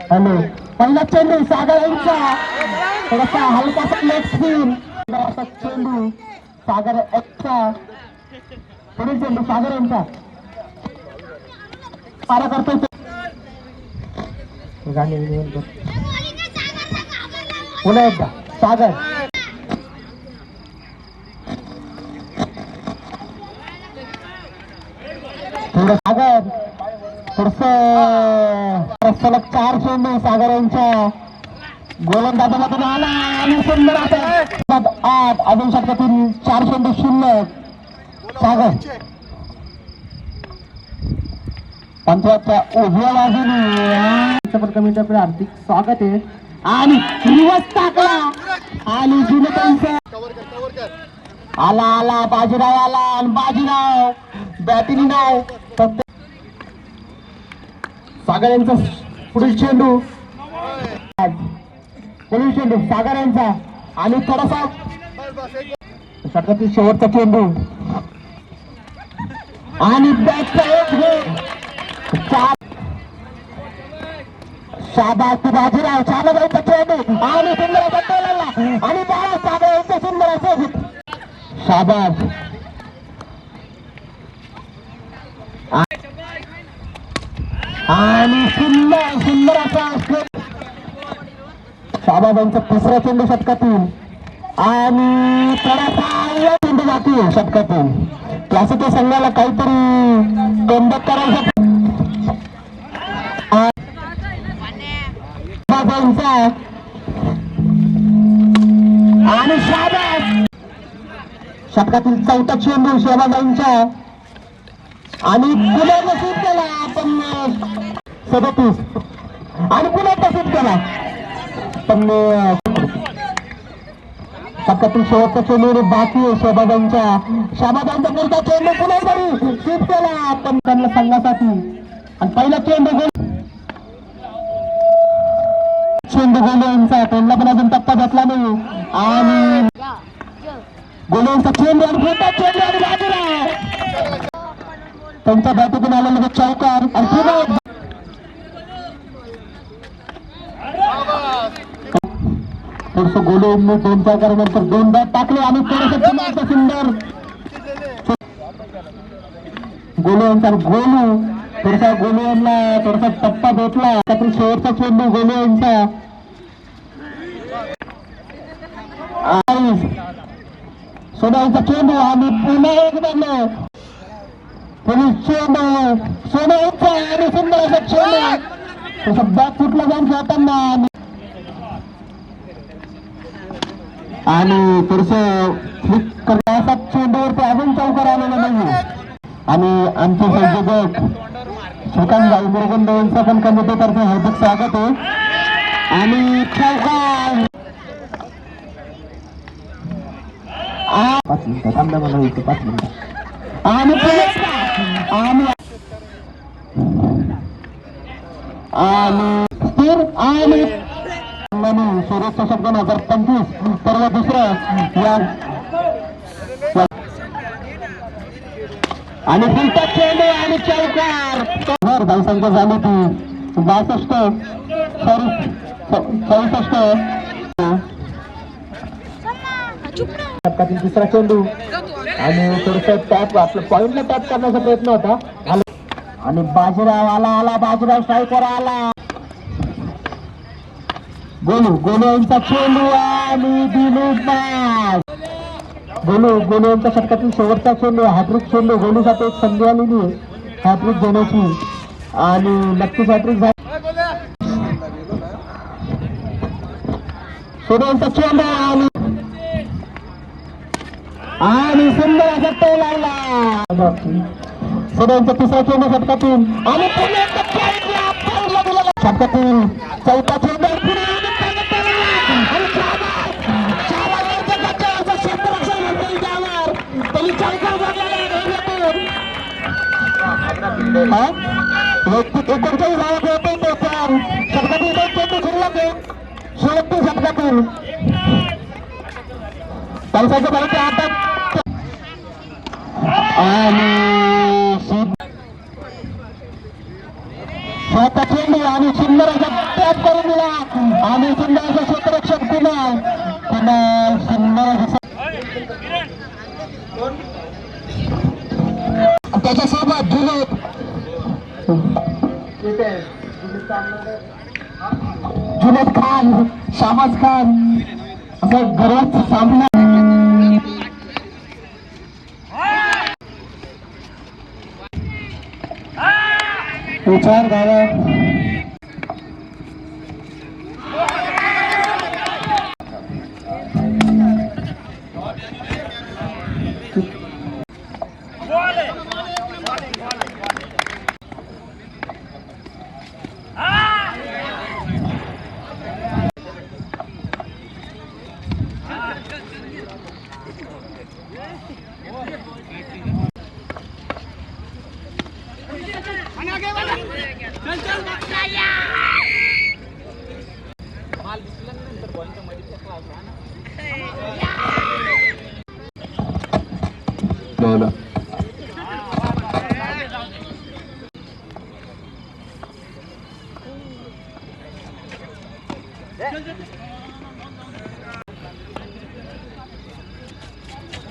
hello पहिला चेंडू सागर यांचा थोडासा हलकासा लेग स्पिन असा चेंडू सागर एकचा पुढील चेंडू सागर यांचा पारा करतोय पुन्हा एकदा सागर थोडं सागर थोडस सलग 4 चेंडू सागर यांच्या गोलंदाजामधून आला आणि सुंदर असा 8 अजून षटकातील 4 चेंडू शिल्लक सागर पंचायतच्या उजव्या बाजूने कमिटीकडे हार्दिक स्वागत आहे आणि रिवर्स टाकला आणि जुनतांचा आला आला बाजीराव आला आणि बाजीराव बॅटिंग नाव फक्त सागर यांचा पुढील चेंडू सागर यांचा आणि थोडासा षटकातील शेवटचा चेंडू आणि बॅटचा एक गोल शाबास बाजीराव शाबास चेंडू आणि सुंदर असा टोलला आणि सागर यांचा सुंदर असं शाबास आणि सुंदर सुंदर असा शाबाबांचा तिसरा चेंडू षटकातून आणि थोडासा चेंडू जातो षटकातून त्याचं त्या संघाला काहीतरी कमबॅक करायचं आणि शाबास षटकातील चौथा चेंडू शहबाजांच्या आणि पुन्हा नसीब केला आपण 37 आणि पुन्हा नसीब केला पण षटकातील शेवटचा चेंडू बाकी आहे शहबाजांच्या पुढचा चेंडू पुन्हा तरी सीप केला आपण त्यांना संघासाठी आणि पहिला चेंडू गोले यांचा त्यांना पण अजून टप्पा घेतला नाही आणि गोले यांचा चेंडू आणि मोठा चेंडू आणि बाजूला त्यांच्या बॅटीतून आलेलं चौकार आणि पुन्हा थोडस गोले यांनी 2 चौकारानंतर 2 बॅट टाकले आणि थोडस सुंदर गोले यांचा गोलू थोडासा गोले यांना थोडासा टप्पा भेटला त्यातून शेवटचा चेंडू गोले यांचा सोन्याचा चेंडू आणि पुन्हा एकदा पोलीस चेंडू सोन्याचा आणि सुंदर असा चेंडू तसं बॅट फुटला जाऊन खेळताना आणि थोडस फ्लिक करण्याचा चेंडूवरती अजून चौकार आलेला नाही आणि आमचे संयोजक श्रीकांत गावमुरगंड यांचं पण कमिटीतर्फे हार्दिक स्वागत आहे आणि चौकार 5 मिनिटं थांबा मला इथे 5 मिनिटं आणि स्थिर आणि सुरेश चषक 2025 सर्व दुसरं या आणि पुढचा चेंडू आणि चौकार धावसंख्या झाली ती 62 तिसरा चेंडू आणि थोडस टॅप आपलं पॉइंटला टॅप करण्याचा प्रयत्न होता आणि बाजीराव आला बाजीराव स्ट्रायकर आला गोलू यांचा चेंडू आणि दिलीप गोलू यांच्या षटकातील शेवटचा चेंडू हॅट्रिक चेंडू गोलूसाठी एक संधी आलेली हॅट्रिक घेण्याची आणि नक्कीच हॅट्रिक झाली यांचा चेंडू आणि सुंदर असा टोल लावला यांचा तिसरा चेंडू षटकातून आणि षटकातील चौथा चेंडू षटकातून पावसाच्या बाहेर आणि चेंडू आणि सुंदर सुरुवात करून दिला आणि सुंदर असं क्षेत्ररक्षक कुणाल सुंदर त्याच्यासोबत जुनेद खान शाहबाज खान असं गरज सामना विचार झाला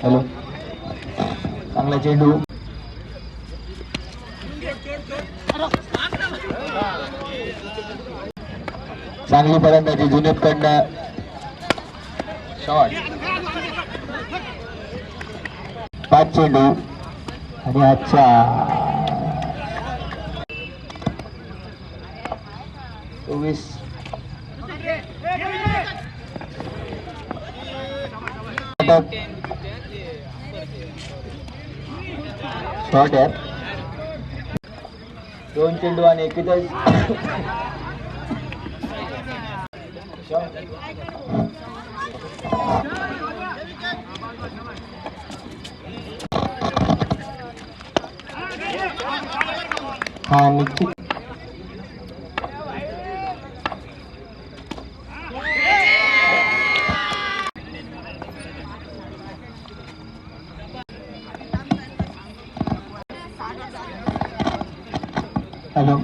हॅलो चांगला चेंडू चांगली फलंदाजी जुनेद कडनं शॉट 5 चेंडू आणि अच्छा 24 शॉट आहे 2 चेंडू आणि 41 हा निश्चित हॅलो